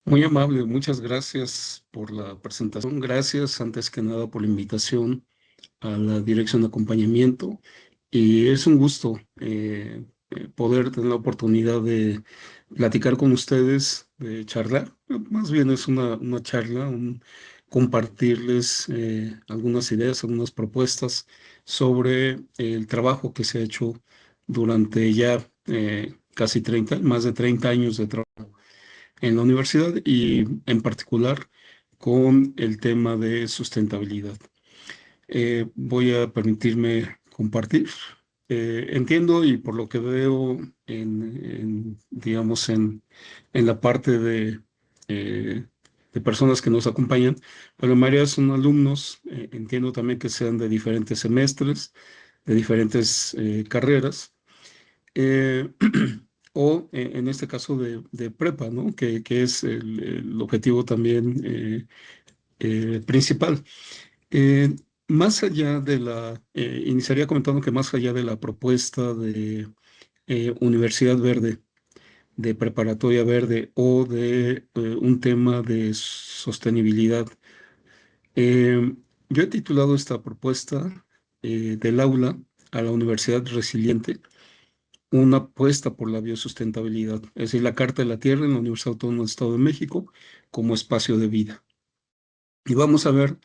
Muy amable, muchas gracias por la presentación. Gracias, antes que nada, por la invitación a la dirección de acompañamiento. Y es un gusto poder tener la oportunidad de platicar con ustedes, de charlar. Más bien es una charla, compartirles algunas ideas, algunas propuestas sobre el trabajo que se ha hecho durante ya casi 30, más de 30 años de trabajo en la universidad y en particular con el tema de sustentabilidad. Voy a permitirme compartir. Entiendo y por lo que veo digamos, en la parte eh, de personas que nos acompañan, pero la mayoría son alumnos. Entiendo también que sean de diferentes semestres, de diferentes carreras. eh, o en este caso de prepa, ¿no? Que es el objetivo también principal. Eh, Más allá de iniciaría comentando que más allá de la propuesta de Universidad Verde, de preparatoria verde o de un tema de sostenibilidad, eh, yo he titulado esta propuesta del aula a la Universidad Resiliente, una apuesta por la biosustentabilidad, es decir, la Carta de la Tierra en la Universidad Autónoma del Estado de México como espacio de vida. Y vamos a ver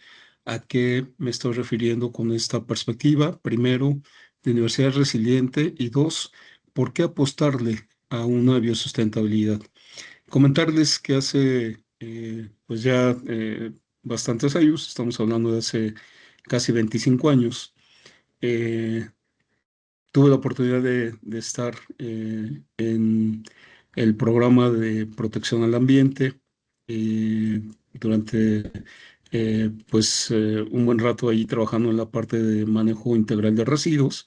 a qué me estoy refiriendo con esta perspectiva. Primero, de universidad resiliente y dos, ¿por qué apostarle a una biosustentabilidad? Comentarles que hace pues ya bastantes años, estamos hablando de hace casi 25 años, eh, tuve la oportunidad de estar en el programa de protección al ambiente durante un buen rato ahí trabajando en la parte de manejo integral de residuos.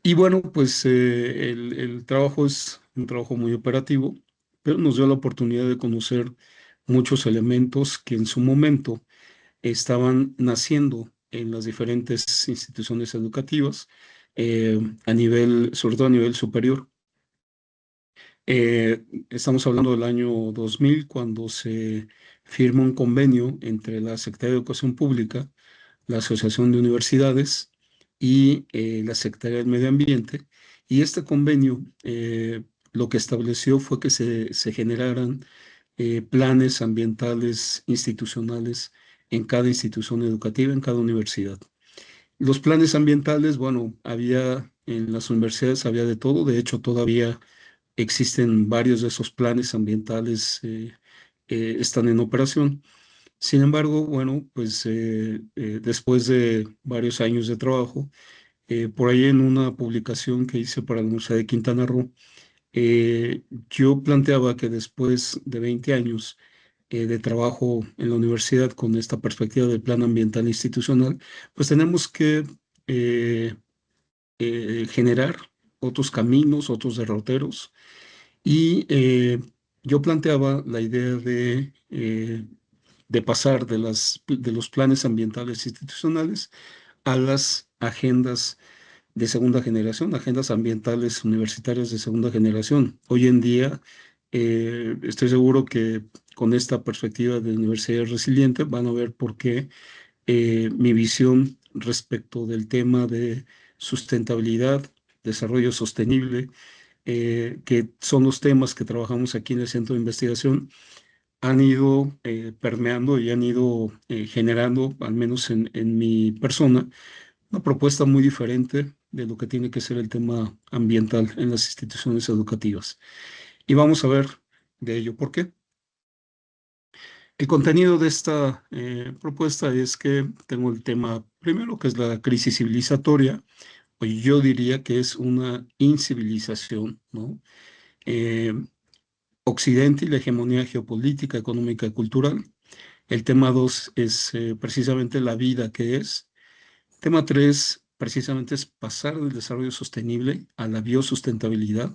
Y bueno, pues el trabajo es un trabajo muy operativo, pero nos dio la oportunidad de conocer muchos elementos que en su momento estaban naciendo en las diferentes instituciones educativas, sobre todo a nivel superior. Estamos hablando del año 2000, cuando se firma un convenio entre la Secretaría de Educación Pública, la Asociación de Universidades y la Secretaría del Medio Ambiente. Y este convenio lo que estableció fue que se generaran planes ambientales institucionales en cada institución educativa, en cada universidad. Los planes ambientales, bueno, en las universidades había de todo. De hecho, todavía existen varios de esos planes ambientales, están en operación. Sin embargo, bueno, pues después de varios años de trabajo, por ahí en una publicación que hice para la Universidad de Quintana Roo, yo planteaba que después de 20 años de trabajo en la universidad con esta perspectiva del plan ambiental institucional, pues tenemos que eh, generar otros caminos, otros derroteros. Y yo planteaba la idea de pasar de los planes ambientales institucionales a las agendas de segunda generación, agendas ambientales universitarias de segunda generación. Hoy en día, estoy seguro que con esta perspectiva de universidad resiliente van a ver por qué mi visión respecto del tema de sustentabilidad, desarrollo sostenible, que son los temas que trabajamos aquí en el Centro de Investigación, han ido permeando y han ido generando, al menos en mi persona, una propuesta muy diferente de lo que tiene que ser el tema ambiental en las instituciones educativas. Y vamos a ver de ello por qué. El contenido de esta propuesta es que tengo el tema primero, que es la crisis civilizatoria, o yo diría que es una incivilización, ¿no? Eh, Occidente y la hegemonía geopolítica, económica y cultural. El tema 2 es precisamente la vida que es. Tema 3 precisamente es pasar del desarrollo sostenible a la biosustentabilidad.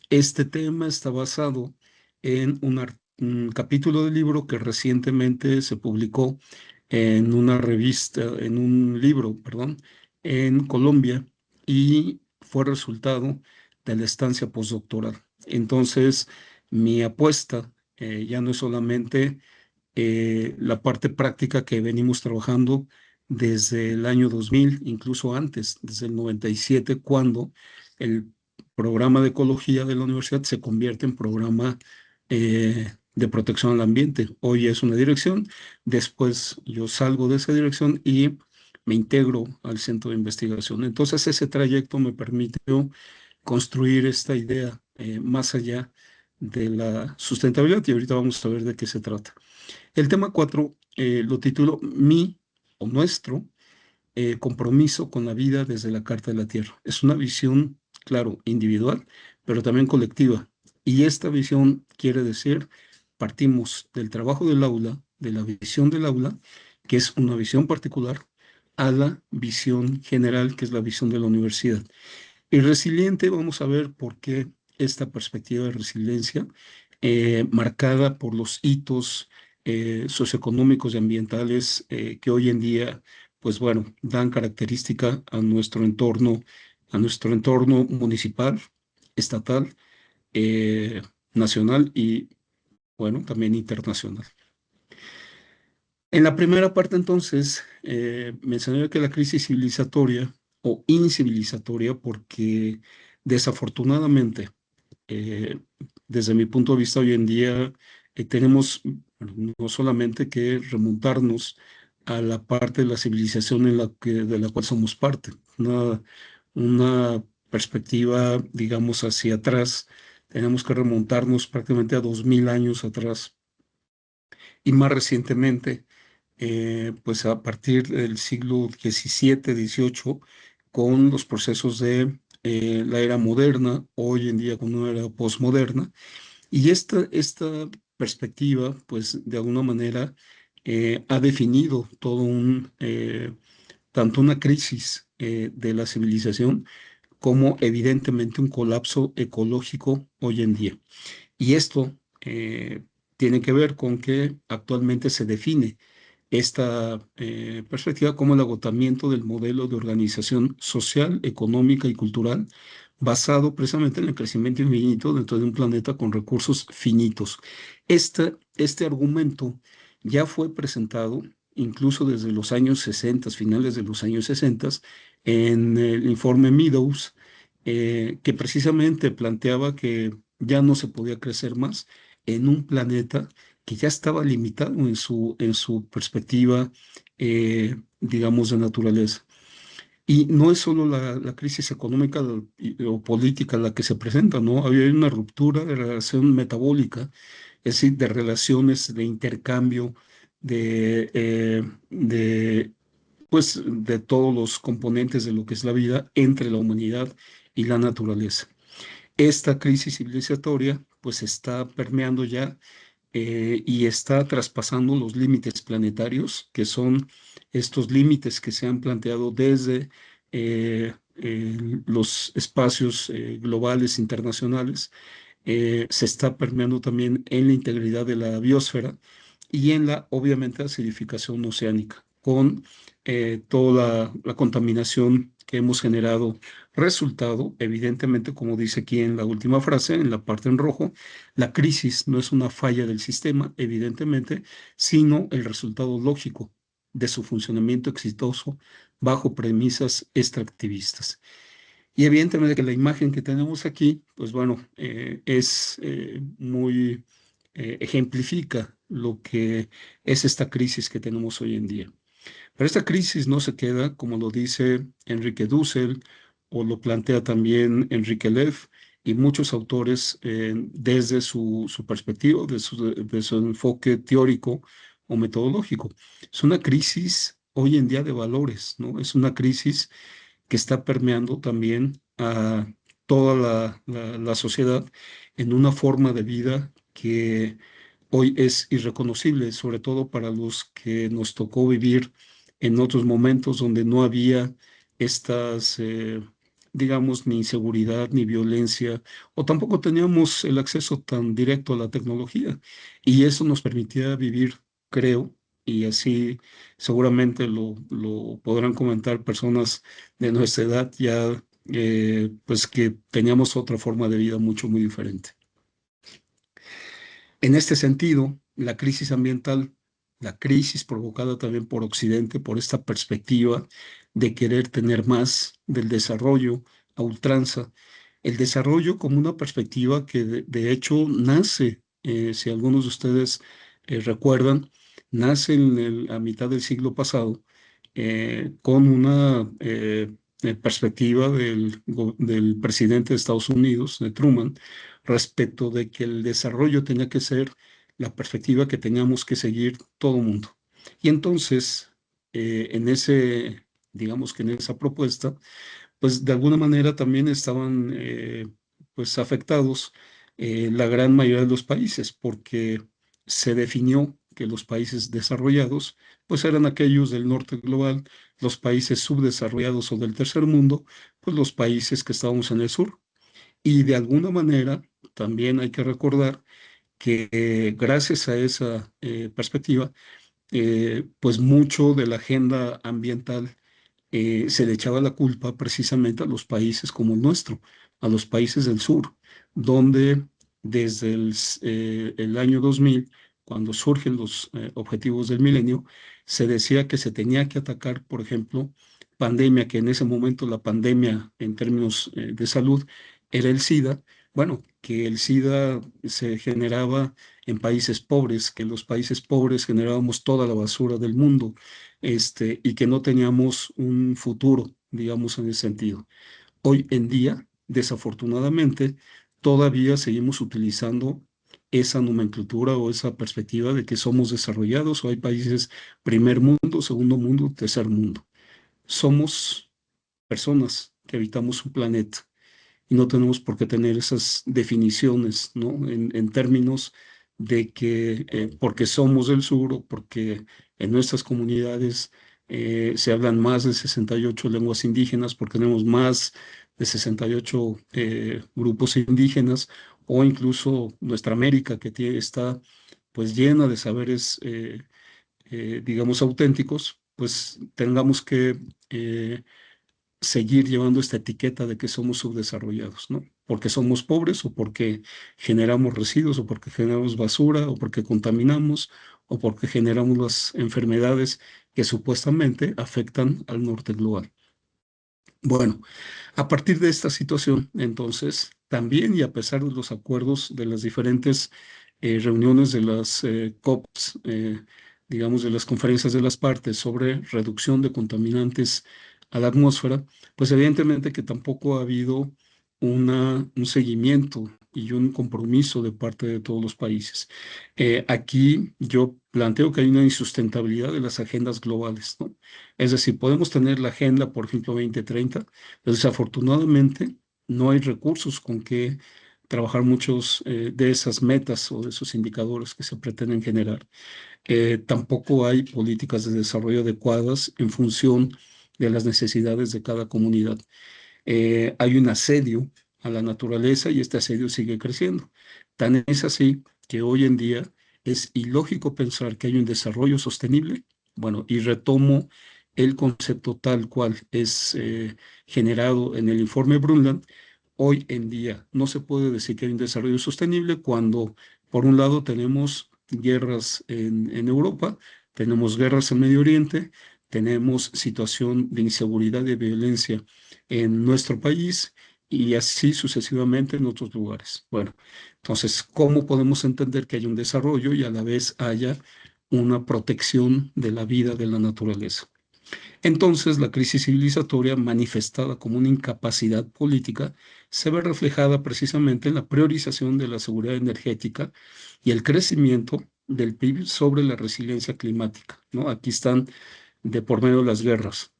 Este tema está basado en un capítulo del libro que recientemente se publicó en una revista, en un libro, perdón, en Colombia, y fue resultado de la estancia postdoctoral. Entonces, mi apuesta ya no es solamente la parte práctica que venimos trabajando desde el año 2000, incluso antes, desde el 97, cuando el programa de ecología de la universidad se convierte en programa de protección al ambiente. Hoy es una dirección, después yo salgo de esa dirección y me integro al centro de investigación. Entonces ese trayecto me permitió construir esta idea más allá de la sustentabilidad y ahorita vamos a ver de qué se trata. El tema 4 lo titulo Mi o Nuestro compromiso con la vida desde la Carta de la Tierra. Es una visión, claro, individual, pero también colectiva. Y esta visión quiere decir, partimos del trabajo del aula, de la visión del aula, que es una visión particular, a la visión general, que es la visión de la universidad. Y resiliente, vamos a ver por qué esta perspectiva de resiliencia, marcada por los hitos socioeconómicos y ambientales que hoy en día, pues bueno, dan característica a nuestro entorno municipal, estatal, eh, nacional y, bueno, también internacional. En la primera parte, entonces, mencioné que la crisis civilizatoria o incivilizatoria, porque desafortunadamente, eh, desde mi punto de vista, hoy en día tenemos bueno, no solamente que remontarnos a la parte de la civilización de la cual somos parte, una perspectiva, digamos, hacia atrás. Tenemos que remontarnos prácticamente a 2000 años atrás y más recientemente pues a partir del siglo XVII, XVIII, con los procesos de la era moderna, hoy en día con una era postmoderna. Y esta perspectiva, pues de alguna manera, ha definido tanto una crisis de la civilización como evidentemente un colapso ecológico hoy en día. Y esto tiene que ver con que actualmente se define esta perspectiva como el agotamiento del modelo de organización social, económica y cultural basado precisamente en el crecimiento infinito dentro de un planeta con recursos finitos. Este argumento ya fue presentado incluso desde los años 60, finales de los años 60, en el informe Meadows, que precisamente planteaba que ya no se podía crecer más en un planeta que ya estaba limitado en su perspectiva, digamos, de naturaleza. Y no es solo la crisis económica o política la que se presenta, ¿no? Había una ruptura de relación metabólica, es decir, de relaciones de intercambio, de pues, de todos los componentes de lo que es la vida entre la humanidad y la naturaleza. Esta crisis civilizatoria, pues, está permeando ya y está traspasando los límites planetarios, que son estos límites que se han planteado desde los espacios globales internacionales. Se está permeando también en la integridad de la biosfera y en la, obviamente, acidificación oceánica, con toda la contaminación que hemos generado, resultado, evidentemente, como dice aquí en la última frase, en la parte en rojo, la crisis no es una falla del sistema, evidentemente, sino el resultado lógico de su funcionamiento exitoso bajo premisas extractivistas. Y evidentemente que la imagen que tenemos aquí, pues bueno, es muy, ejemplifica lo que es esta crisis que tenemos hoy en día. Pero esta crisis no se queda, como lo dice Enrique Dussel, o lo plantea también Enrique Leff y muchos autores desde su perspectiva, de su enfoque teórico o metodológico. Es una crisis hoy en día de valores, ¿no? Es una crisis que está permeando también a toda la sociedad en una forma de vida que hoy es irreconocible, sobre todo para los que nos tocó vivir en otros momentos donde no había estas, digamos, ni inseguridad ni violencia, o tampoco teníamos el acceso tan directo a la tecnología. Y eso nos permitía vivir, creo, y así seguramente lo podrán comentar personas de nuestra edad ya, pues que teníamos otra forma de vida mucho, muy diferente. En este sentido, la crisis ambiental, la crisis provocada también por Occidente, por esta perspectiva de querer tener más del desarrollo a ultranza, el desarrollo como una perspectiva que de hecho nace, si algunos de ustedes recuerdan, nace a mitad del siglo pasado con una perspectiva del presidente de Estados Unidos, de Truman, respecto de que el desarrollo tenía que ser la perspectiva que teníamos que seguir todo el mundo. Y entonces, en ese, digamos que en esa propuesta, pues de alguna manera también estaban pues afectados la gran mayoría de los países, porque se definió que los países desarrollados pues eran aquellos del norte global, los países subdesarrollados o del tercer mundo, pues los países que estábamos en el sur. Y de alguna manera también hay que recordar que gracias a esa perspectiva, pues mucho de la agenda ambiental se le echaba la culpa precisamente a los países como el nuestro, a los países del sur, donde desde el año 2000, cuando surgen los objetivos del milenio, se decía que se tenía que atacar, por ejemplo, pandemia, que en ese momento la pandemia en términos de salud era el SIDA. Bueno, que el SIDA se generaba en países pobres, que los países pobres generábamos toda la basura del mundo, y que no teníamos un futuro, digamos, en ese sentido. Hoy en día, desafortunadamente, todavía seguimos utilizando esa nomenclatura o esa perspectiva de que somos desarrollados o hay países primer mundo, segundo mundo, tercer mundo. Somos personas que habitamos un planeta y no tenemos por qué tener esas definiciones, ¿no? En términos de que porque somos del sur o porque en nuestras comunidades se hablan más de 68 lenguas indígenas, porque tenemos más de 68 grupos indígenas, o incluso nuestra América que está pues llena de saberes, digamos, auténticos, pues tengamos que seguir llevando esta etiqueta de que somos subdesarrollados, ¿no? Porque somos pobres o porque generamos residuos o porque generamos basura o porque contaminamos o porque generamos las enfermedades que supuestamente afectan al norte global. Bueno, a partir de esta situación, entonces, también y a pesar de los acuerdos de las diferentes reuniones de las COPs, digamos, de las conferencias de las partes sobre reducción de contaminantes a la atmósfera, pues evidentemente que tampoco ha habido un seguimiento y un compromiso de parte de todos los países. Aquí yo planteo que hay una insustentabilidad de las agendas globales, ¿no? Es decir, podemos tener la agenda, por ejemplo, 2030, pero desafortunadamente no hay recursos con que trabajar muchos de esas metas o de esos indicadores que se pretenden generar. Tampoco hay políticas de desarrollo adecuadas en función de las necesidades de cada comunidad. Hay un asedio a la naturaleza y este asedio sigue creciendo. Tan es así que hoy en día es ilógico pensar que hay un desarrollo sostenible. Bueno, y retomo el concepto tal cual es generado en el informe Brundtland. Hoy en día no se puede decir que hay un desarrollo sostenible cuando, por un lado, tenemos guerras en Europa, tenemos guerras en Medio Oriente, tenemos situación de inseguridad y de violencia en nuestro país y así sucesivamente en otros lugares. Bueno, entonces, ¿cómo podemos entender que hay un desarrollo y a la vez haya una protección de la vida de la naturaleza? Entonces, la crisis civilizatoria manifestada como una incapacidad política se ve reflejada precisamente en la priorización de la seguridad energética y el crecimiento del PIB sobre la resiliencia climática, ¿no? Aquí están de por medio las guerras.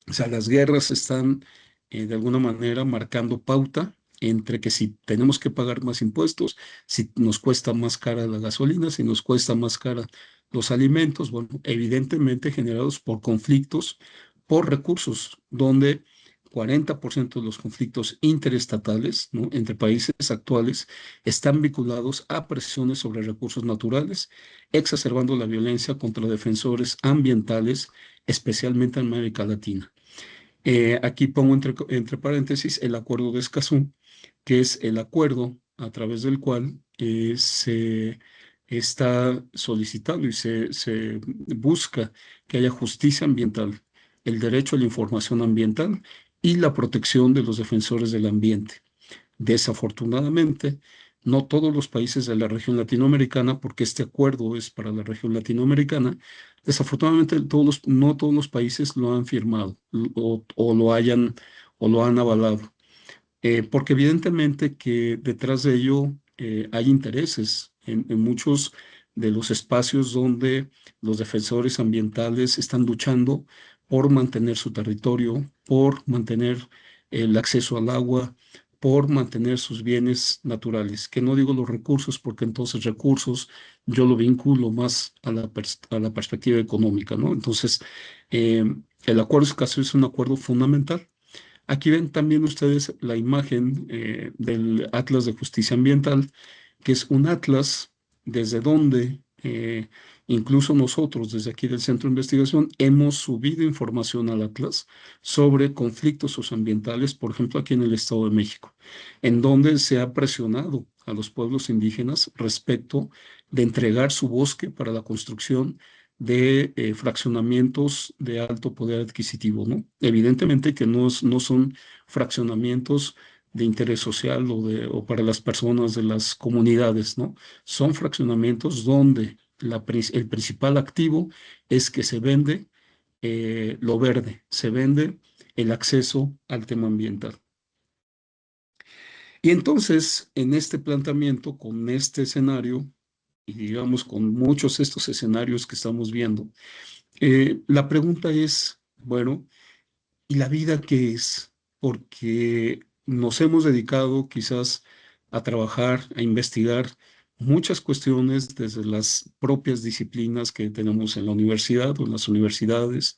O sea, las guerras están de alguna manera marcando pauta entre que si tenemos que pagar más impuestos, si nos cuesta más cara la gasolina, si nos cuesta más cara los alimentos, bueno, evidentemente generados por conflictos, por recursos, donde 40% de los conflictos interestatales, ¿no?, entre países actuales están vinculados a presiones sobre recursos naturales, exacerbando la violencia contra defensores ambientales, especialmente en América Latina. Aquí pongo entre paréntesis el acuerdo de Escazú, que es el acuerdo a través del cual se está solicitando y se busca que haya justicia ambiental, el derecho a la información ambiental y la protección de los defensores del ambiente. Desafortunadamente, no todos los países de la región latinoamericana, porque este acuerdo es para la región latinoamericana, desafortunadamente no todos los países lo han firmado o lo han avalado. Porque evidentemente que detrás de ello hay intereses en muchos de los espacios donde los defensores ambientales están luchando por mantener su territorio, por mantener el acceso al agua, por mantener sus bienes naturales, que no digo los recursos, porque entonces recursos yo lo vinculo más a a la perspectiva económica, ¿no? Entonces, eh, el acuerdo escasez es un acuerdo fundamental. Aquí ven también ustedes la imagen del Atlas de Justicia Ambiental, que es un atlas desde donde incluso nosotros, desde aquí del Centro de Investigación, hemos subido información al Atlas sobre conflictos socioambientales, por ejemplo, aquí en el Estado de México, en donde se ha presionado a los pueblos indígenas respecto de entregar su bosque para la construcción de fraccionamientos de alto poder adquisitivo, ¿no? Evidentemente que no son fraccionamientos de interés social o para las personas de las comunidades, ¿no? Son fraccionamientos donde el principal activo es que se vende lo verde, se vende el acceso al tema ambiental. Y entonces, en este planteamiento, con este escenario, y digamos con muchos de estos escenarios que estamos viendo, la pregunta es, bueno, ¿y la vida qué es? Porque nos hemos dedicado quizás a trabajar, a investigar muchas cuestiones desde las propias disciplinas que tenemos en la universidad o en las universidades.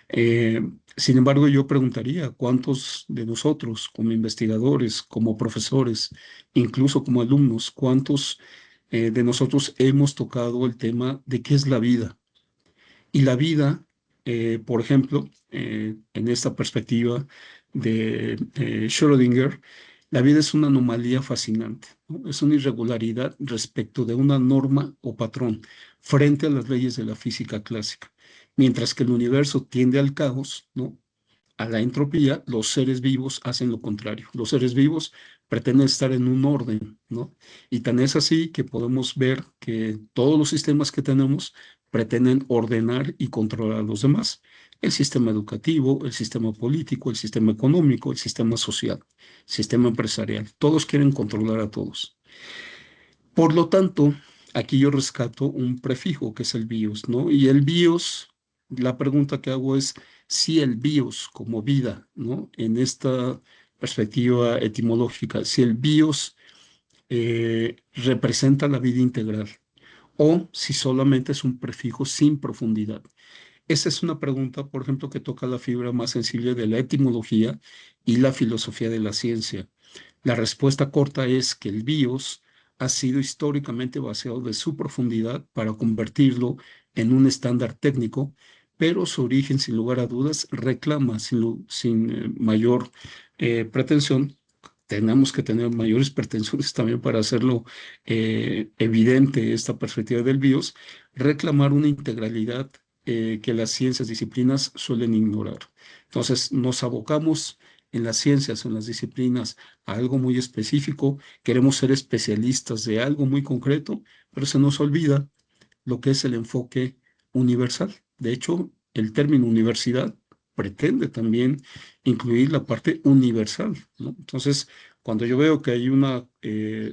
Eh, Sin embargo, yo preguntaría, ¿cuántos de nosotros como investigadores, como profesores, incluso como alumnos, cuántos de nosotros hemos tocado el tema de qué es la vida? Y la vida, por ejemplo, en esta perspectiva de Schrödinger, la vida es una anomalía fascinante, ¿no? Es una irregularidad respecto de una norma o patrón frente a las leyes de la física clásica. Mientras que el universo tiende al caos, ¿no? A la entropía, los seres vivos hacen lo contrario. Los seres vivos pretenden estar en un orden, ¿no? Y tan es así que podemos ver que todos los sistemas que tenemos pretenden ordenar y controlar a los demás. El sistema educativo, el sistema político, el sistema económico, el sistema social, el sistema empresarial. Todos quieren controlar a todos. Por lo tanto, aquí yo rescato un prefijo que es el bios, ¿no? Y el bios, la pregunta que hago es si el bios como vida, ¿no? En esta perspectiva etimológica, si el bios representa la vida integral o si solamente es un prefijo sin profundidad. Esa es una pregunta, por ejemplo, que toca la fibra más sensible de la etimología y la filosofía de la ciencia. La respuesta corta es que el BIOS ha sido históricamente vaciado de su profundidad para convertirlo en un estándar técnico, pero su origen, sin lugar a dudas, reclama sin mayor pretensión. Tenemos que tener mayores pretensiones también para hacerlo evidente esta perspectiva del BIOS, reclamar una integralidad que las ciencias disciplinas suelen ignorar. Entonces, nos abocamos en las ciencias, en las disciplinas, a algo muy específico, queremos ser especialistas de algo muy concreto, pero se nos olvida lo que es el enfoque universal. De hecho, el término universidad pretende también incluir la parte universal, ¿no? Entonces, cuando yo veo que hay una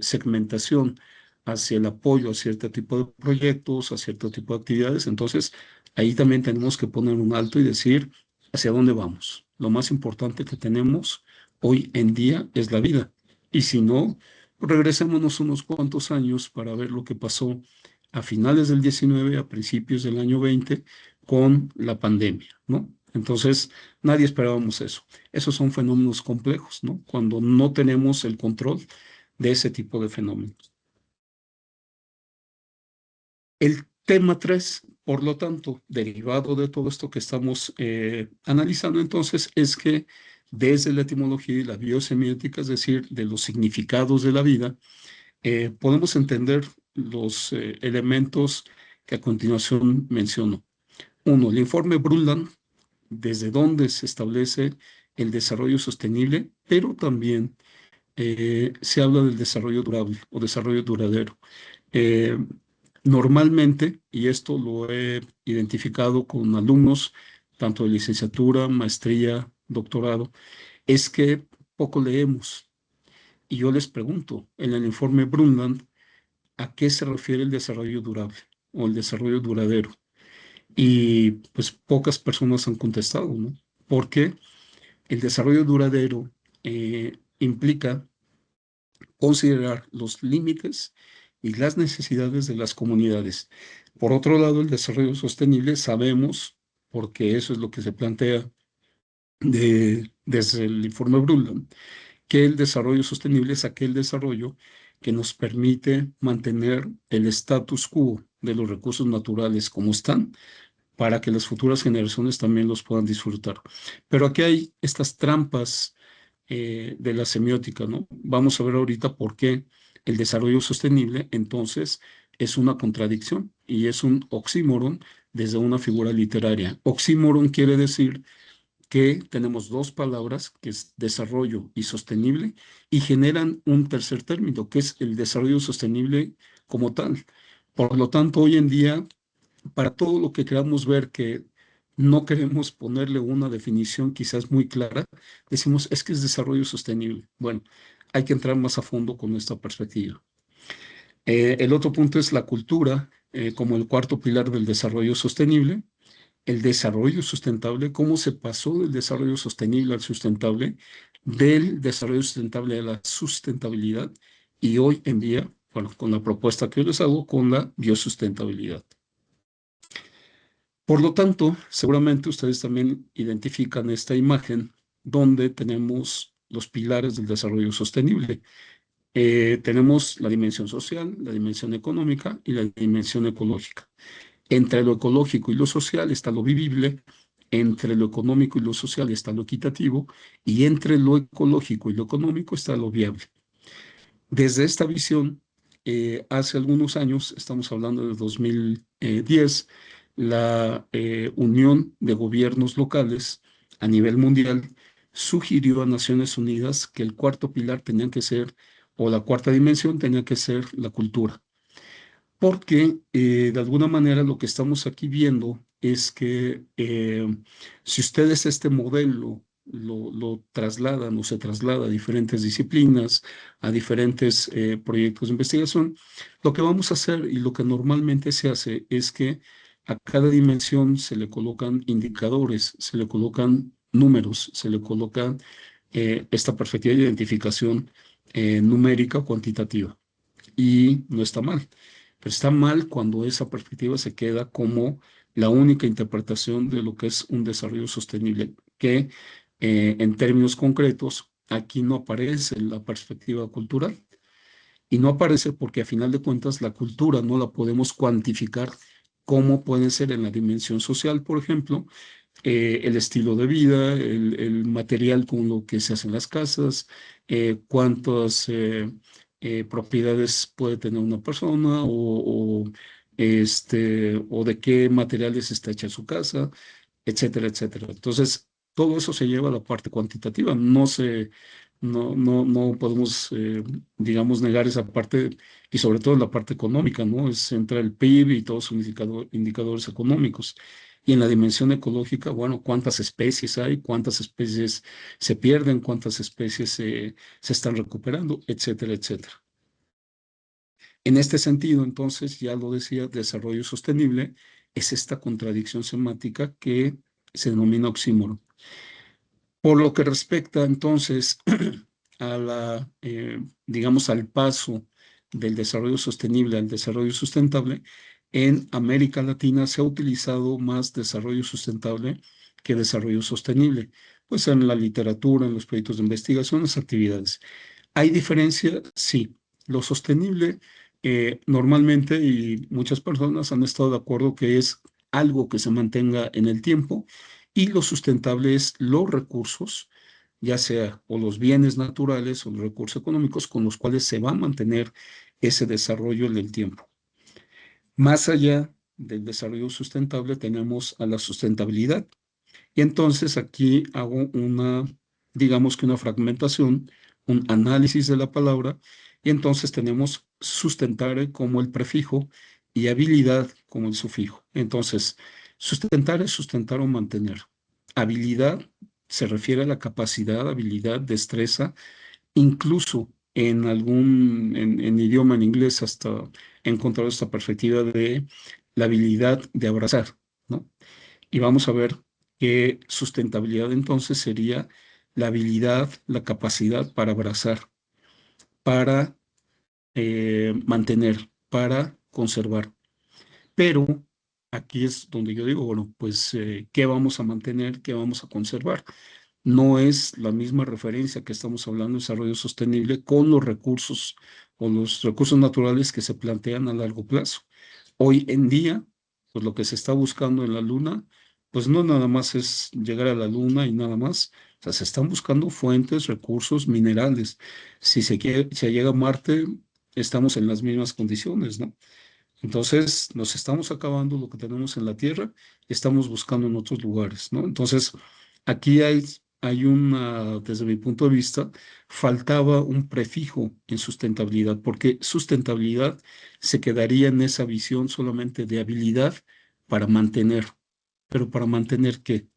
segmentación hacia el apoyo a cierto tipo de proyectos, a cierto tipo de actividades, entonces ahí también tenemos que poner un alto y decir hacia dónde vamos. Lo más importante que tenemos hoy en día es la vida. Y si no, regresémonos unos cuantos años para ver lo que pasó a finales del 19, a principios del año 20, con la pandemia, ¿no? Entonces, nadie esperábamos eso. Esos son fenómenos complejos, ¿no? Cuando no tenemos el control de ese tipo de fenómenos. El tema 3, por lo tanto, derivado de todo esto que estamos analizando entonces, es que desde la etimología y la biosemiótica, es decir, de los significados de la vida, podemos entender los elementos que a continuación menciono. Uno, el informe Brundtland, desde donde se establece el desarrollo sostenible, pero también se habla del desarrollo durable o desarrollo duradero. Eh, Normalmente, y esto lo he identificado con alumnos, tanto de licenciatura, maestría, doctorado, es que poco leemos. Y yo les pregunto, en el informe Brundtland, ¿a qué se refiere el desarrollo durable o el desarrollo duradero? Y pues pocas personas han contestado, ¿no? Porque el desarrollo duradero implica considerar los límites y las necesidades de las comunidades. Por otro lado, el desarrollo sostenible sabemos, porque eso es lo que se plantea desde el informe Brundtland, que el desarrollo sostenible es aquel desarrollo que nos permite mantener el status quo de los recursos naturales como están, para que las futuras generaciones también los puedan disfrutar. Pero aquí hay estas trampas de la semiótica, ¿no? Vamos a ver ahorita por qué el desarrollo sostenible entonces es una contradicción y es un oxímoron desde una figura literaria. Oxímoron quiere decir que tenemos dos palabras, que es desarrollo y sostenible, y generan un tercer término, que es el desarrollo sostenible como tal. Por lo tanto, hoy en día, para todo lo que queramos ver que no queremos ponerle una definición quizás muy clara, decimos es que es desarrollo sostenible. Bueno, hay que entrar más a fondo con esta perspectiva. El otro punto es la cultura como el cuarto pilar del desarrollo sostenible. El desarrollo sustentable, cómo se pasó del desarrollo sostenible al sustentable, del desarrollo sustentable a la sustentabilidad y hoy en día, bueno, con la propuesta que yo les hago, con la biosustentabilidad. Por lo tanto, seguramente ustedes también identifican esta imagen donde tenemos los pilares del desarrollo sostenible. Tenemos la dimensión social, la dimensión económica y la dimensión ecológica. Entre lo ecológico y lo social está lo vivible, entre lo económico y lo social está lo equitativo y entre lo ecológico y lo económico está lo viable. Desde esta visión, hace algunos años, estamos hablando de 2010, la Unión de Gobiernos Locales a nivel mundial sugirió a Naciones Unidas que el cuarto pilar tenía que ser, o la cuarta dimensión tenía que ser la cultura. Porque de alguna manera lo que estamos aquí viendo es que si ustedes este modelo lo trasladan o se traslada a diferentes disciplinas, a diferentes proyectos de investigación, lo que vamos a hacer y lo que normalmente se hace es que a cada dimensión se le colocan indicadores, se le colocan números, se le coloca esta perspectiva de identificación numérica o cuantitativa. Y no está mal. Pero está mal cuando esa perspectiva se queda como la única interpretación de lo que es un desarrollo sostenible, que en términos concretos aquí no aparece la perspectiva cultural. Y no aparece porque a final de cuentas la cultura no la podemos cuantificar como puede ser en la dimensión social, por ejemplo, el estilo de vida, el material con lo que se hacen las casas, cuántas propiedades puede tener una persona o de qué materiales está hecha su casa, etcétera, etcétera. Entonces, todo eso se lleva a la parte cuantitativa. No podemos, digamos, negar esa parte y sobre todo la parte económica, ¿no? Entra el PIB y todos sus indicadores económicos. Y en la dimensión ecológica, bueno, cuántas especies hay, cuántas especies se pierden, cuántas especies se están recuperando, etcétera, etcétera. En este sentido, entonces, ya lo decía, desarrollo sostenible es esta contradicción semántica que se denomina oxímoron. Por lo que respecta entonces a digamos, al paso del desarrollo sostenible al desarrollo sustentable, en América Latina se ha utilizado más desarrollo sustentable que desarrollo sostenible, pues en la literatura, en los proyectos de investigación, en las actividades. ¿Hay diferencia? Sí. Lo sostenible, normalmente, y muchas personas han estado de acuerdo que es algo que se mantenga en el tiempo, y lo sustentable es los recursos ya sea o los bienes naturales o los recursos económicos con los cuales se va a mantener ese desarrollo en el tiempo. Más allá del desarrollo sustentable tenemos a la sustentabilidad. Y entonces aquí hago una, digamos que una fragmentación, un análisis de la palabra, y entonces tenemos sustentar como el prefijo y habilidad como el sufijo. Entonces, sustentar es sustentar o mantener. Habilidad se refiere a la capacidad, habilidad, destreza, incluso en idioma en inglés hasta he encontrado esta perspectiva de la habilidad de abrazar, ¿no? Y vamos a ver que sustentabilidad entonces sería la habilidad, la capacidad para abrazar, para mantener, para conservar. Pero aquí es donde yo digo, bueno, pues, ¿qué vamos a mantener? ¿Qué vamos a conservar? No es la misma referencia que estamos hablando de desarrollo sostenible con los recursos o los recursos naturales que se plantean a largo plazo. Hoy en día, pues lo que se está buscando en la Luna, pues no nada más es llegar a la Luna y nada más. O sea, se están buscando fuentes, recursos, minerales. Si se quiere, si llega a Marte, estamos en las mismas condiciones, ¿no? Entonces, nos estamos acabando lo que tenemos en la Tierra y estamos buscando en otros lugares, ¿no? Entonces, aquí hay una, desde mi punto de vista, faltaba un prefijo en sustentabilidad, porque sustentabilidad se quedaría en esa visión solamente de habilidad para mantener, pero para mantener qué.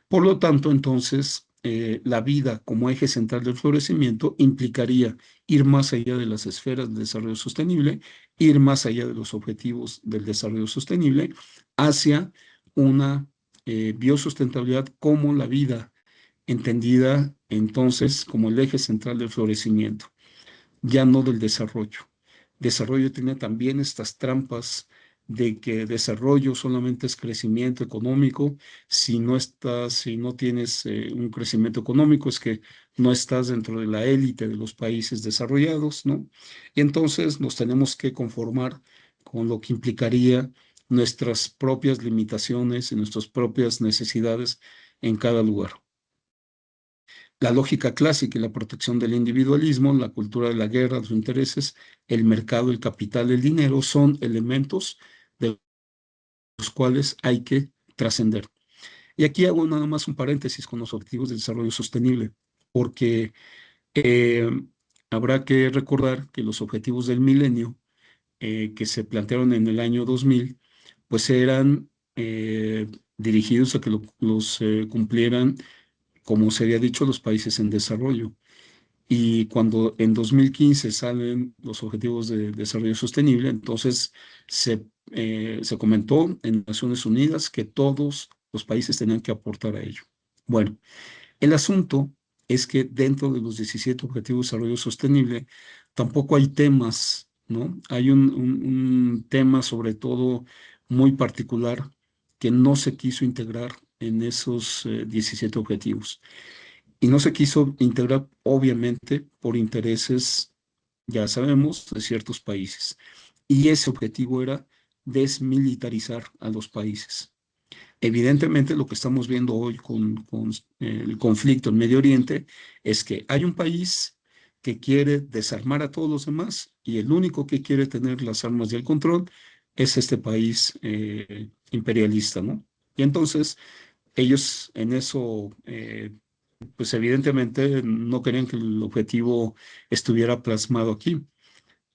Por lo tanto, entonces, la vida como eje central del florecimiento implicaría ir más allá de las esferas del desarrollo sostenible, ir más allá de los objetivos del desarrollo sostenible, hacia una biosustentabilidad como la vida, entendida entonces como el eje central del florecimiento, ya no del desarrollo. Desarrollo tiene también estas trampas de que desarrollo solamente es crecimiento económico. Si no tienes un crecimiento económico, es que no estás dentro de la élite de los países desarrollados, ¿no? Y entonces nos tenemos que conformar con lo que implicaría nuestras propias limitaciones y nuestras propias necesidades en cada lugar. La lógica clásica y la protección del individualismo, la cultura de la guerra, los intereses, el mercado, el capital, el dinero, son elementos de los cuales hay que trascender. Y aquí hago nada más un paréntesis con los objetivos de desarrollo sostenible, porque eh, habrá que recordar que los objetivos del milenio que se plantearon en el año 2000, pues eran dirigidos a que los cumplieran, como se había dicho, los países en desarrollo. Y cuando en 2015 salen los Objetivos de Desarrollo Sostenible, entonces se comentó en Naciones Unidas que todos los países tenían que aportar a ello. Bueno, el asunto es que dentro de los 17 Objetivos de Desarrollo Sostenible tampoco hay temas, ¿no? Hay un tema sobre todo muy particular que no se quiso integrar en esos 17 objetivos. Y no se quiso integrar, obviamente, por intereses, ya sabemos, de ciertos países. Y ese objetivo era desmilitarizar a los países. Evidentemente, lo que estamos viendo hoy con el conflicto en Medio Oriente es que hay un país que quiere desarmar a todos los demás y el único que quiere tener las armas y el control es este país imperialista, ¿no? Y entonces ellos en eso pues evidentemente no querían que el objetivo estuviera plasmado aquí.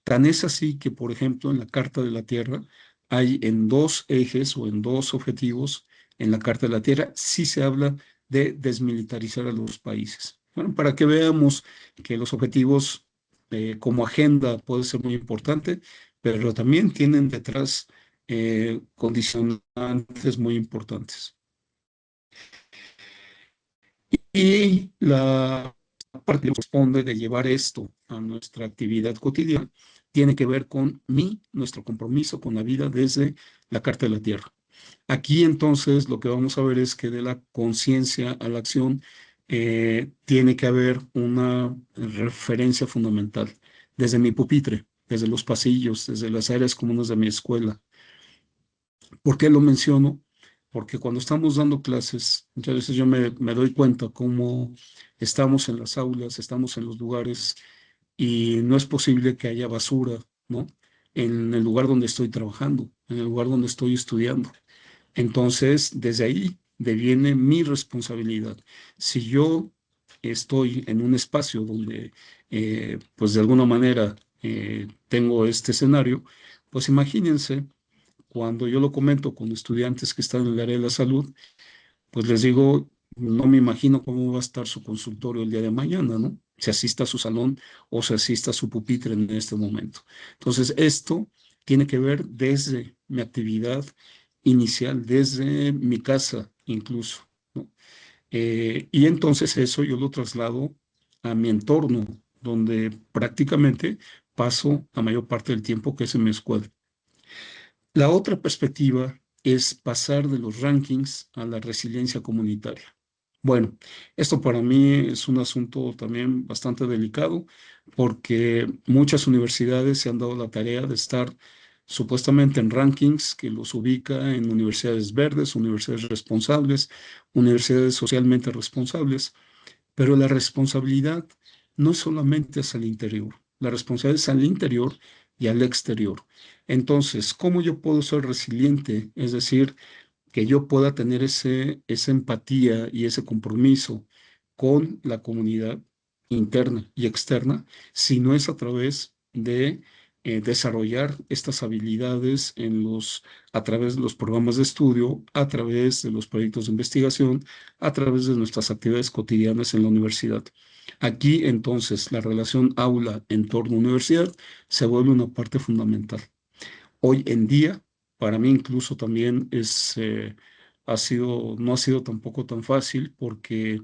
Tan es así que, por ejemplo, en la Carta de la Tierra hay en dos ejes o en dos objetivos en la Carta de la Tierra sí se habla de desmilitarizar a los países. Bueno, para que veamos que los objetivos como agenda puede ser muy importante, pero también tienen detrás condicionantes muy importantes. Y la parte que corresponde de llevar esto a nuestra actividad cotidiana tiene que ver con nuestro compromiso con la vida desde la Carta de la Tierra. Aquí entonces lo que vamos a ver es que de la conciencia a la acción tiene que haber una referencia fundamental desde mi pupitre, desde los pasillos, desde las áreas comunes de mi escuela. ¿Por qué lo menciono? porque cuando estamos dando clases, muchas veces yo me doy cuenta cómo estamos en las aulas, estamos en los lugares y no es posible que haya basura, ¿no? En el lugar donde estoy trabajando, en el lugar donde estoy estudiando. Entonces, desde ahí deviene mi responsabilidad. Si yo estoy en un espacio donde, pues de alguna manera, tengo este escenario, pues imagínense cuando yo lo comento con estudiantes que están en el área de la salud, pues les digo, no me imagino cómo va a estar su consultorio el día de mañana, ¿no? Si asista a su salón o si asista a su pupitre en este momento. Entonces, esto tiene que ver desde mi actividad inicial, desde mi casa incluso, ¿no? Y entonces eso yo lo traslado a mi entorno, donde prácticamente paso la mayor parte del tiempo que es en mi escuela. La otra perspectiva es pasar de los rankings a la resiliencia comunitaria. Bueno, esto para mí es un asunto también bastante delicado porque muchas universidades se han dado la tarea de estar supuestamente en rankings que los ubica en universidades verdes, universidades responsables, universidades socialmente responsables, pero la responsabilidad no es solamente hacia el interior, la responsabilidad es al interior y al exterior. Entonces, ¿cómo yo puedo ser resiliente? Es decir, que yo pueda tener esa empatía y ese compromiso con la comunidad interna y externa, si no es a través de desarrollar estas habilidades a través de los programas de estudio, a través de los proyectos de investigación, a través de nuestras actividades cotidianas en la universidad. Aquí entonces la relación aula-entorno-universidad se vuelve una parte fundamental. Hoy en día, para mí incluso también no ha sido tampoco tan fácil porque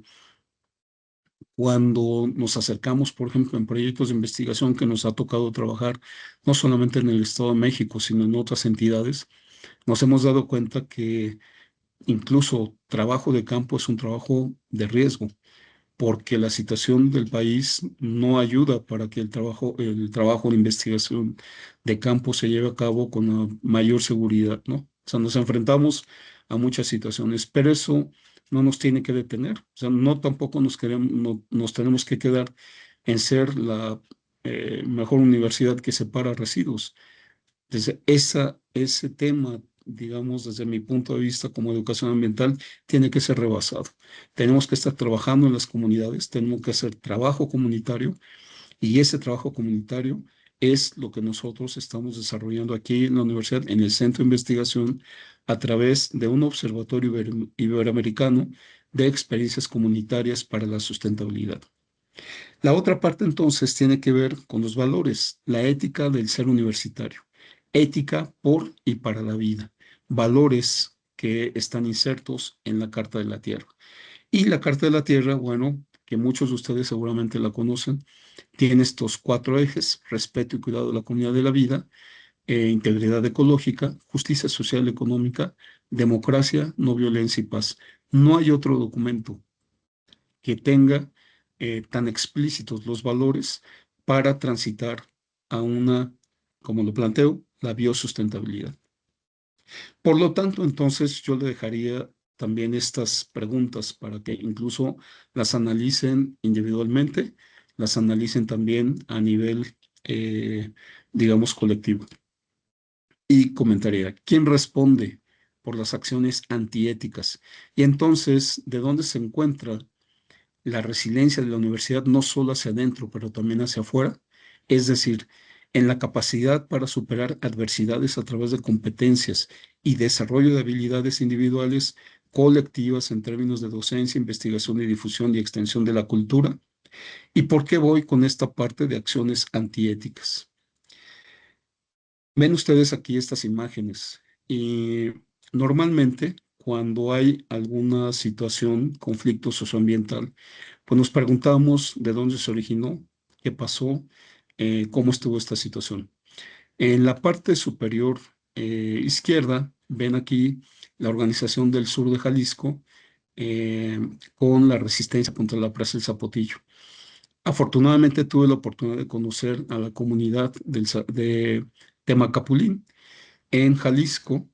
cuando nos acercamos, por ejemplo, en proyectos de investigación que nos ha tocado trabajar, no solamente en el Estado de México, sino en otras entidades, nos hemos dado cuenta que incluso trabajo de campo es un trabajo de riesgo porque la situación del país no ayuda para que el trabajo de investigación de campo se lleve a cabo con la mayor seguridad, ¿no? O sea, nos enfrentamos a muchas situaciones, pero eso no nos tiene que detener. O sea, no tampoco nos tenemos que quedar en ser la mejor universidad que separa residuos. Ese tema, digamos, desde mi punto de vista como educación ambiental, tiene que ser rebasado. Tenemos que estar trabajando en las comunidades, tenemos que hacer trabajo comunitario y ese trabajo comunitario es lo que nosotros estamos desarrollando aquí en la universidad, en el centro de investigación, a través de un observatorio iberoamericano de experiencias comunitarias para la sustentabilidad. La otra parte entonces tiene que ver con los valores, la ética del ser universitario, ética por y para la vida, valores que están insertos en la Carta de la Tierra. Y la Carta de la Tierra, bueno, que muchos de ustedes seguramente la conocen, tiene estos cuatro ejes: respeto y cuidado de la comunidad de la vida, integridad ecológica, justicia social y económica, democracia, no violencia y paz. No hay otro documento que tenga tan explícitos los valores para transitar a una, como lo planteo, la biosustentabilidad. Por lo tanto, entonces yo le dejaría también estas preguntas para que incluso las analicen individualmente, las analicen también a nivel, digamos, colectivo. Y comentaría, ¿quién responde por las acciones antiéticas? Y entonces, ¿de dónde se encuentra la resiliencia de la universidad no solo hacia adentro, pero también hacia afuera? Es decir, en la capacidad para superar adversidades a través de competencias y desarrollo de habilidades individuales colectivas en términos de docencia, investigación y difusión y extensión de la cultura. ¿Y por qué voy con esta parte de acciones antiéticas? Ven ustedes aquí estas imágenes y normalmente cuando hay alguna situación, conflicto socioambiental, pues nos preguntamos de dónde se originó, qué pasó, cómo estuvo esta situación. En la parte superior izquierda, ven aquí la Organización del Sur de Jalisco eh, con la resistencia contra la presa del Zapotillo. Afortunadamente tuve la oportunidad de conocer a la comunidad de Temacapulín en Jalisco,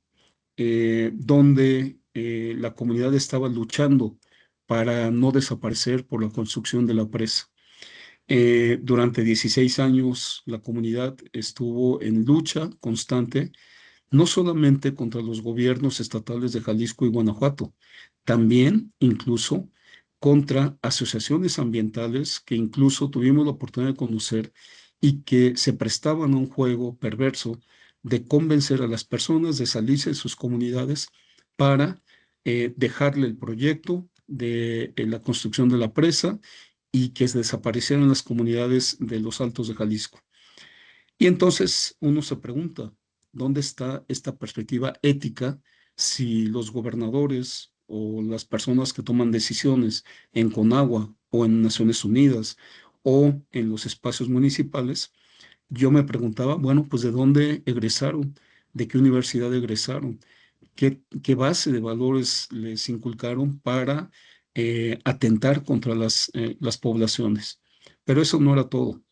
donde la comunidad estaba luchando para no desaparecer por la construcción de la presa. Durante 16 años la comunidad estuvo en lucha constante, no solamente contra los gobiernos estatales de Jalisco y Guanajuato, también incluso contra asociaciones ambientales que incluso tuvimos la oportunidad de conocer y que se prestaban a un juego perverso de convencer a las personas de salirse de sus comunidades para dejarle el proyecto de la construcción de la presa y que se desaparecieran las comunidades de los Altos de Jalisco. Y entonces uno se pregunta, ¿dónde está esta perspectiva ética si los gobernadores o las personas que toman decisiones en Conagua o en Naciones Unidas o en los espacios municipales? Yo me preguntaba, bueno, pues ¿de dónde egresaron? ¿De qué universidad egresaron? ¿Qué base de valores les inculcaron para atentar contra las poblaciones? Pero eso no era todo.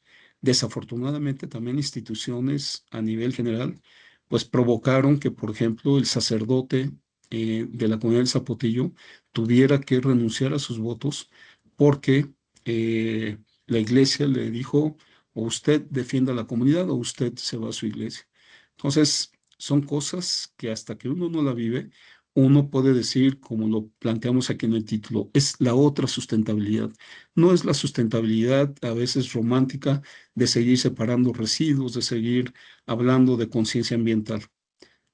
Desafortunadamente, también instituciones a nivel general, pues provocaron que, por ejemplo, el sacerdote de la comunidad del Zapotillo tuviera que renunciar a sus votos porque la iglesia le dijo, o usted defienda a la comunidad o usted se va a su iglesia. Entonces, son cosas que hasta que uno no la vive, uno puede decir, como lo planteamos aquí en el título, es la otra sustentabilidad. No es la sustentabilidad a veces romántica de seguir separando residuos, de seguir hablando de conciencia ambiental.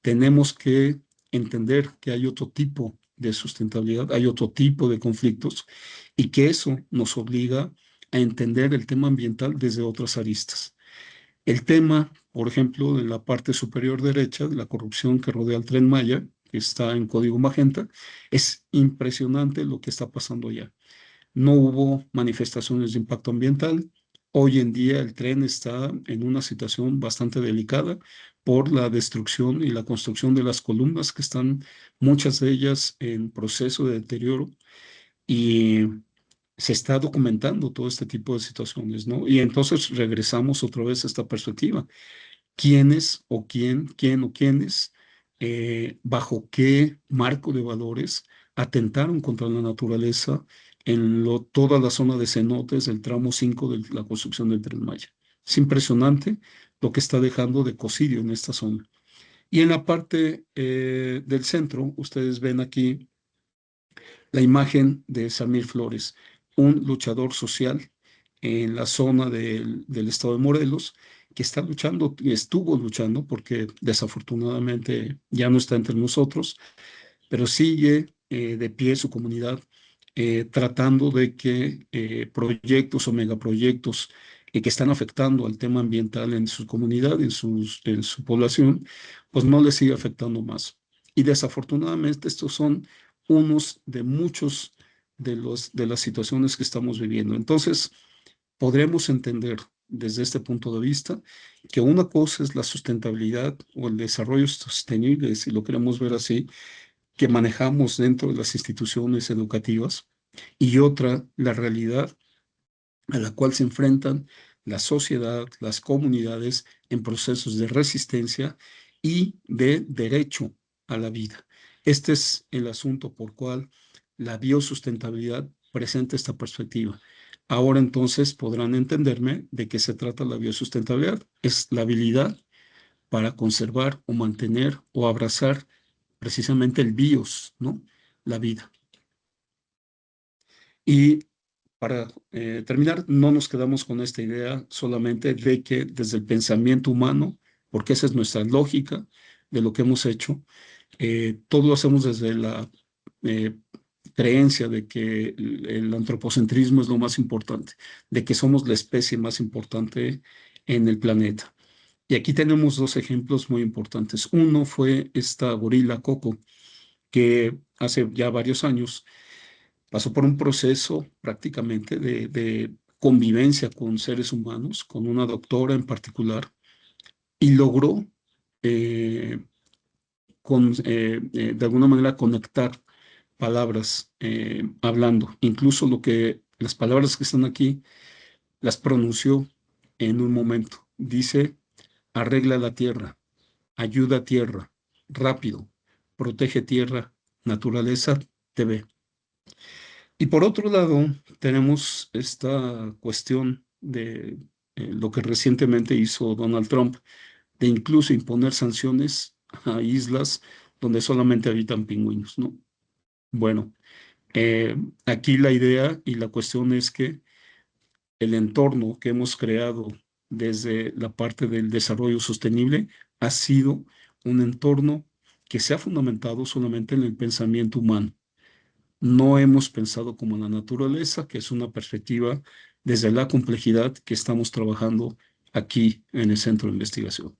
Tenemos que entender que hay otro tipo de sustentabilidad, hay otro tipo de conflictos y que eso nos obliga a entender el tema ambiental desde otras aristas. El tema, por ejemplo, de la parte superior derecha, de la corrupción que rodea al Tren Maya, que está en código magenta, es impresionante lo que está pasando allá. No hubo manifestaciones de impacto ambiental. Hoy en día el tren está en una situación bastante delicada por la destrucción y la construcción de las columnas que están, muchas de ellas en proceso de deterioro, y se está documentando todo este tipo de situaciones, ¿no? Y entonces regresamos otra vez a esta perspectiva. ¿Quiénes o quién o quiénes, bajo qué marco de valores atentaron contra la naturaleza en toda la zona de cenotes del tramo 5 de la construcción del Tren Maya? Es impresionante lo que está dejando de ecocidio en esta zona. Y en la parte del centro, ustedes ven aquí la imagen de Samir Flores, un luchador social en la zona del estado de Morelos, que está luchando, estuvo luchando, porque desafortunadamente ya no está entre nosotros, pero sigue de pie su comunidad, tratando de que proyectos o megaproyectos que están afectando al tema ambiental en su comunidad, en su población, pues no les siga afectando más. Y desafortunadamente estos son unos de muchos de las situaciones que estamos viviendo. Entonces, podremos entender desde este punto de vista que una cosa es la sustentabilidad o el desarrollo sostenible, si lo queremos ver así, que manejamos dentro de las instituciones educativas, y otra, la realidad a la cual se enfrentan la sociedad, las comunidades en procesos de resistencia y de derecho a la vida. Este es el asunto por cual la biosustentabilidad presenta esta perspectiva. Ahora entonces podrán entenderme de qué se trata la biosustentabilidad. Es la habilidad para conservar o mantener o abrazar precisamente el bios, ¿no? La vida. Y para terminar, no nos quedamos con esta idea solamente de que desde el pensamiento humano, porque esa es nuestra lógica de lo que hemos hecho, todo lo hacemos desde la eh, creencia de que el antropocentrismo es lo más importante, de que somos la especie más importante en el planeta. Y aquí tenemos dos ejemplos muy importantes. Uno fue esta gorila Coco, que hace ya varios años pasó por un proceso prácticamente de convivencia con seres humanos, con una doctora en particular, y logró eh, de alguna manera conectar palabras hablando. Incluso las palabras que están aquí las pronunció en un momento. Dice, arregla la tierra, ayuda a tierra, rápido, protege tierra, Naturaleza TV. Y por otro lado, tenemos esta cuestión de lo que recientemente hizo Donald Trump, de incluso imponer sanciones a islas donde solamente habitan pingüinos, ¿no? Bueno, eh, aquí la idea y la cuestión es que el entorno que hemos creado desde la parte del desarrollo sostenible ha sido un entorno que se ha fundamentado solamente en el pensamiento humano. No hemos pensado como la naturaleza, que es una perspectiva desde la complejidad que estamos trabajando aquí en el centro de investigación.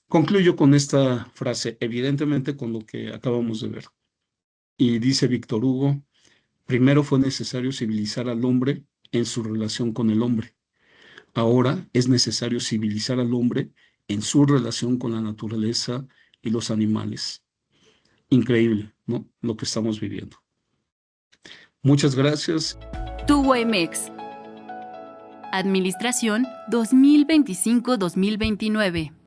Concluyo con esta frase, evidentemente con lo que acabamos de ver. Y dice Víctor Hugo, primero fue necesario civilizar al hombre en su relación con el hombre. Ahora es necesario civilizar al hombre en su relación con la naturaleza y los animales. Increíble, ¿no? Lo que estamos viviendo. Muchas gracias. TUWAMEX. Administración 2025-2029.